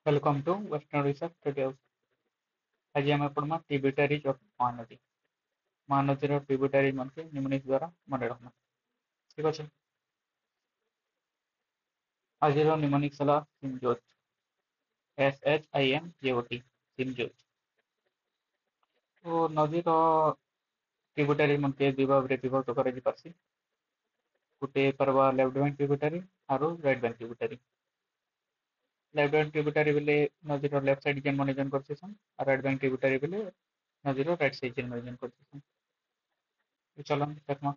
Welcome to Western Research Studios. आज आम पढ़मा tributaries of Mahanadi. Mahanadi tributary मन के निम्नलिखित द्वारा मन रखना। ठीक अच्छे। आज निम्नलिखित सला सिमजोत SHIMJOT सिमजोत। तो नदी ट्रिब्यूटरी मन के दुई भाग में विभक्त कर गोटे परवा लेफ्ट बैंक ट्रिब्यूटरी आरो right bank tributary. Left bank tributary बेले नदी लेफ्ट साइड जेन मन जन करछन और राइट बैंक ट्रिब्यूटरी बेले नदी राइट साइड जेन मन जन करछन। चलन देखमा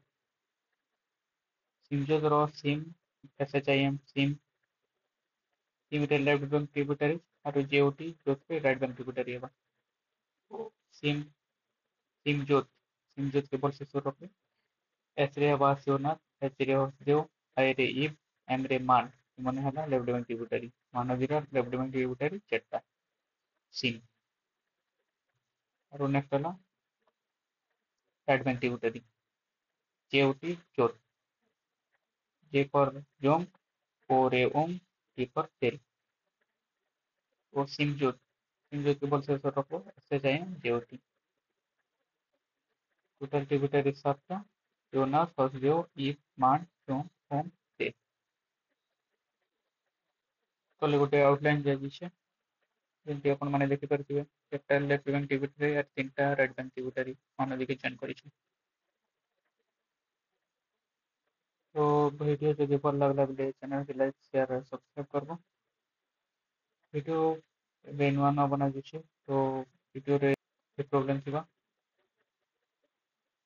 सिमजोत सिम SHIM सिम सिम रे लेफ्ट बैंक ट्रिब्यूटरी और JOT जोत रे राइट बैंक ट्रिब्यूटरी हेबा। सिम सिमजोत केवल से सुर रखे एस रे हवा शिवनाथ एच रे हसदेव आई रे इब एम रे मान मन है left bank tributary Mahanadi left bank tributary चेटा सिम और नेक्स्ट है राइट बैंक ट्रिब्यूटरी JOT जोत J for Jom, O रे ओम, T for तेल। वो सिमजोत के बोल से रखो ऐसे चाहिए JOT। टोटल ट्रिब्यूटरी सातटा योनास हसदेव इब मान जोम ओम तेल। कल गोटे आउटलाइन दिया जमी आपने देखिपे चार्टा लेफ्ट बैंक ट्रिब्यूटरी और 3टा राइट बैंक ट्रिब्यूटरी महानदी के जॉइन कर। तो वीडियो जब भल लगला बोले चैनल के लाइक शेयर और सब्सक्राइब करबो। वीडियो ଏବେ ନୂଆ ନୂଆ ବନା ଯାଉଛି ତ ଭିଡ଼ିଓରେ ପ୍ରୋବ୍ଲେମ୍ ଥିବା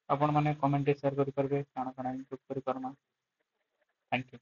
ଆପଣ ମାନେ କमेଣ୍ଟରେ ସେୟାର କରିପାରିବେ କାଣା କାଣା ଇମ୍ପ୍ରୁଭ୍ କରିପାରମା। Thank you.